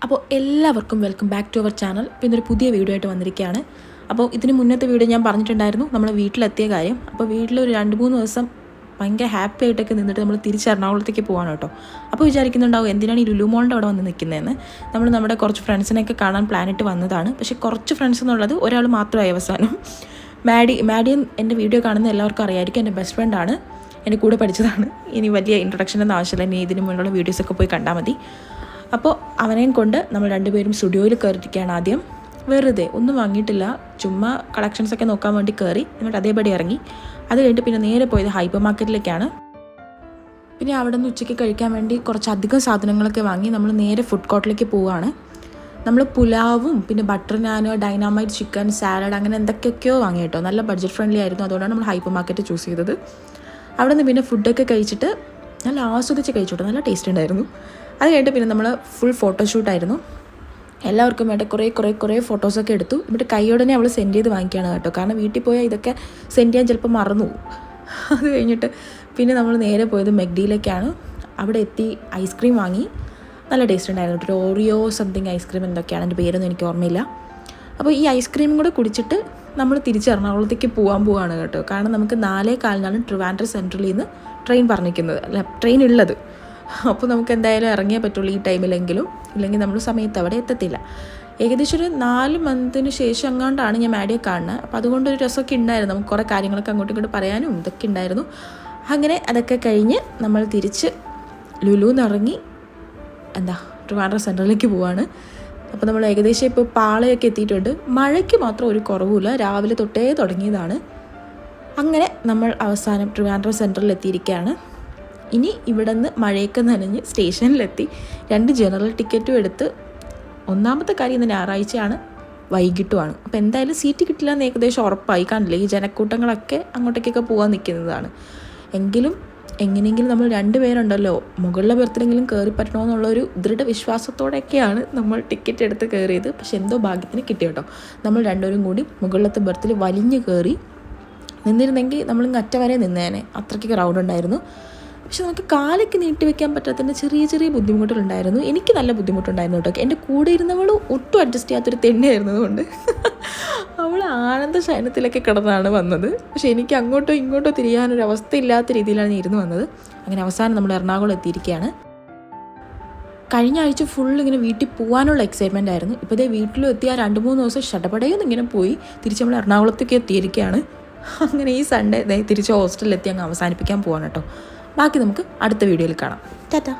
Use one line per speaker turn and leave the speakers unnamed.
അപ്പോൾ എല്ലാവർക്കും welcome back to our channel. പിന്നെ ഒരു പുതിയ വീഡിയോ ആയിട്ട് വന്നിരിക്കുകയാണ്. അപ്പോൾ ഇതിന് മുന്നത്തെ വീഡിയോ ഞാൻ പറഞ്ഞിട്ടുണ്ടായിരുന്നു നമ്മൾ വീട്ടിലെത്തിയ കാര്യം. അപ്പോൾ വീട്ടിലൊരു 2-3 ദിവസം ഭയങ്കര ഹാപ്പി ആയിട്ടൊക്കെ നിന്നിട്ട് നമ്മൾ തിരിച്ച് എറണാകുളത്തേക്ക് പോകാൻ കേട്ടോ. അപ്പോൾ വിചാരിക്കുന്നുണ്ടാവും എന്തിനാണ് ഈ ലുലു മോളിൻ്റെ അവിടെ വന്ന് നിൽക്കുന്നതെന്ന്. നമ്മൾ നമ്മുടെ കുറച്ച് ഫ്രണ്ട്സിനെയൊക്കെ കാണാൻ പ്ലാനിട്ട് വന്നതാണ്. പക്ഷേ കുറച്ച് ഫ്രണ്ട്സ് എന്നുള്ളത് ഒരാൾ മാത്രമായി അവസാനം. മാഡിയും എൻ്റെ വീഡിയോ കാണുന്ന എല്ലാവർക്കും അറിയായിരിക്കും, എൻ്റെ ബെസ്റ്റ് ഫ്രണ്ടാണ്, എൻ്റെ കൂടെ പഠിച്ചതാണ്. ഇനി വലിയ ഇൻട്രൊഡക്ഷനൊന്നും ആവശ്യമില്ല, ഇനി ഇതിന് മുന്നിലുള്ള വീഡിയോസൊക്കെ പോയി കണ്ടാൽ മതി. അപ്പോൾ അവനെയും കൊണ്ട് നമ്മൾ രണ്ടുപേരും സ്റ്റുഡിയോയിൽ കയറിയിരിക്കുകയാണ്. ആദ്യം വെറുതെ ഒന്നും വാങ്ങിയിട്ടില്ല, ചുമ്മാ കളക്ഷൻസൊക്കെ നോക്കാൻ വേണ്ടി കയറി, എന്നിട്ട് അതേപടി ഇറങ്ങി. അത് കഴിഞ്ഞിട്ട് പിന്നെ നേരെ പോയത് ഹൈപ്പർ മാർക്കറ്റിലേക്കാണ്. പിന്നെ അവിടെ നിന്ന് ഉച്ചയ്ക്ക് കഴിക്കാൻ വേണ്ടി കുറച്ചധികം സാധനങ്ങളൊക്കെ വാങ്ങി നമ്മൾ നേരെ ഫുഡ് കോർട്ടിലേക്ക് പോവുകയാണ്. നമ്മൾ പുലാവും പിന്നെ ബട്ടർ നാൻ, ഡൈനാമൈറ്റ് ചിക്കൻ, സാലഡ്, അങ്ങനെ എന്തൊക്കെയൊക്കെയോ വാങ്ങി കേട്ടോ. നല്ല ബഡ്ജറ്റ് ഫ്രണ്ട്ലി ആയിരുന്നു, അതുകൊണ്ടാണ് നമ്മൾ ഹൈപ്പർ മാർക്കറ്റ് ചൂസ് ചെയ്തത്. അവിടെ നിന്ന് പിന്നെ ഫുഡൊക്കെ കഴിച്ചിട്ട് നല്ല ആസ്വദിച്ച് കഴിച്ചോട്ടോ, നല്ല ടേസ്റ്റ് ഉണ്ടായിരുന്നു. അത് കഴിഞ്ഞിട്ട് പിന്നെ നമ്മൾ ഫുൾ ഫോട്ടോഷൂട്ടായിരുന്നു. എല്ലാവർക്കും വേണ്ട കുറേ ഫോട്ടോസൊക്കെ എടുത്തു. എന്നിട്ട് കൈയോടനെ അവൾ സെൻഡ് ചെയ്ത് വാങ്ങിക്കുകയാണ് കേട്ടോ, കാരണം വീട്ടിൽ പോയാൽ ഇതൊക്കെ സെൻഡ് ചെയ്യാൻ ചിലപ്പോൾ മറന്നു പോകും. അത് കഴിഞ്ഞിട്ട് പിന്നെ നമ്മൾ നേരെ പോയത് മെഗ്ഡിയിലേക്കാണ്. അവിടെ എത്തി ഐസ്ക്രീം വാങ്ങി, നല്ല ടേസ്റ്റ് ഉണ്ടായിരുന്നു. ഒരു ഓറിയോ സംതിങ് ഐസ്ക്രീം എന്തൊക്കെയാണ്, എൻ്റെ പേരൊന്നും എനിക്ക് ഓർമ്മയില്ല. അപ്പോൾ ഈ ഐസ്ക്രീമും കൂടെ കുടിച്ചിട്ട് നമ്മൾ തിരിച്ച് എറണാകുളത്തേക്ക് പോവാണ് കേട്ടോ. കാരണം നമുക്ക് 4:15 ട്രിവാൻഡ്രം സെൻട്രലിൽ നിന്ന് ട്രെയിൻ പറഞ്ഞിരിക്കുന്നത്, അല്ല ട്രെയിൻ ഉള്ളത്. അപ്പോൾ നമുക്ക് എന്തായാലും ഇറങ്ങിയേ പറ്റുള്ളൂ ഈ ടൈമിലെങ്കിലും, ഇല്ലെങ്കിൽ നമ്മൾ സമയത്ത് അവിടെ എത്തത്തില്ല. ഏകദേശം ഒരു 4 മന്തിന് ശേഷം അങ്ങോട്ടാണ് ഞാൻ മാഡിയെ കാണുന്നത്. അപ്പോൾ അതുകൊണ്ടൊരു രസമൊക്കെ ഉണ്ടായിരുന്നു, നമുക്ക് കുറേ കാര്യങ്ങളൊക്കെ അങ്ങോട്ടും ഇങ്ങോട്ട് പറയാനും ഇതൊക്കെ ഉണ്ടായിരുന്നു. അങ്ങനെ അതൊക്കെ കഴിഞ്ഞ് നമ്മൾ തിരിച്ച് ലുലുന്ന് ഇറങ്ങി ട്രിവാൻഡ്രം സെൻട്രലിലേക്ക് പോവാണ്. അപ്പോൾ നമ്മൾ ഏകദേശം ഇപ്പോൾ പാളയൊക്കെ എത്തിയിട്ടുണ്ട്. മഴയ്ക്ക് മാത്രം ഒരു കുറവുമില്ല, രാവിലെ തൊട്ടേ തുടങ്ങിയതാണ്. അങ്ങനെ നമ്മൾ അവസാനം ട്രിവാൻഡ്രം സെൻട്രലിൽ എത്തിയിരിക്കുകയാണ്. ഇനി ഇവിടെ നിന്ന് മഴയൊക്കെ നനഞ്ഞ് സ്റ്റേഷനിലെത്തി 2 ജനറൽ ടിക്കറ്റും എടുത്ത്, ഒന്നാമത്തെ കാര്യം ഇന്ന് ഞായറാഴ്ചയാണ്, വൈകിട്ടുമാണ്. അപ്പോൾ എന്തായാലും സീറ്റ് കിട്ടില്ല എന്ന് ഏകദേശം ഉറപ്പായി. കാണില്ലേ, ഈ ജനക്കൂട്ടങ്ങളൊക്കെ അങ്ങോട്ടേക്കൊക്കെ പോകാൻ നിൽക്കുന്നതാണ്. എങ്കിലും എങ്ങനെയെങ്കിലും നമ്മൾ 2 പേരുണ്ടല്ലോ, മുകളിലെ ബർത്തിലെങ്കിലും കയറി പറ്റണമെന്നുള്ളൊരു ദൃഢവിശ്വാസത്തോടെയൊക്കെയാണ് നമ്മൾ ടിക്കറ്റ് എടുത്ത് കയറിയത്. പക്ഷെ എന്തോ ഭാഗ്യത്തിന് കിട്ടി കേട്ടോ. നമ്മൾ 2 പേരും കൂടി മുകളിലത്തെ ബർത്തിൽ വലിഞ്ഞ് കയറി. നിന്നിരുന്നെങ്കിൽ നമ്മളിങ്ങ് അറ്റ വരെ നിന്നേനെ, അത്രയ്ക്ക് ക്രൗഡ് ഉണ്ടായിരുന്നു. പക്ഷെ നമുക്ക് കാലൊക്കെ നീട്ടി വെക്കാൻ പറ്റാത്തതിൻ്റെ ചെറിയ ബുദ്ധിമുട്ടുകളുണ്ടായിരുന്നു. എനിക്ക് നല്ല ബുദ്ധിമുട്ടുണ്ടായിരുന്നു കേട്ടോ. എൻ്റെ കൂടെ ഇരുന്നവൾ ഒട്ടും അഡ്ജസ്റ്റ് ചെയ്യാത്തൊരു തെണ്ണയായിരുന്നതുകൊണ്ട് അവൾ ആനന്ദ ശയനത്തിലൊക്കെ കിടന്നാണ് വന്നത്. പക്ഷെ എനിക്ക് അങ്ങോട്ടോ ഇങ്ങോട്ടോ തിരിയാനൊരു അവസ്ഥ ഇല്ലാത്ത രീതിയിലാണ് ഞാൻ ഇരുന്ന് വന്നത്. അങ്ങനെ അവസാനം നമ്മൾ എറണാകുളം എത്തിയിരിക്കുകയാണ്. കഴിഞ്ഞ ആഴ്ച ഫുൾ ഇങ്ങനെ വീട്ടിൽ പോകാനുള്ള എക്സൈറ്റ്മെൻ്റ് ആയിരുന്നു. ഇപ്പോൾ ഇതേ വീട്ടിലും എത്തി ആ 2-3 ദിവസം ഷടപടയൊന്നും ഇങ്ങനെ പോയി തിരിച്ച് നമ്മൾ എറണാകുളത്തേക്ക് എത്തിയിരിക്കുകയാണ്. അങ്ങനെ ഈ സൺഡേ തിരിച്ച് ഹോസ്റ്റലിലെത്തി അങ്ങ് അവസാനിപ്പിക്കാൻ പോവാണ് കേട്ടോ. ബാക്കി നമുക്ക് അടുത്ത വീഡിയോയിൽ കാണാം. ടാറ്റാ.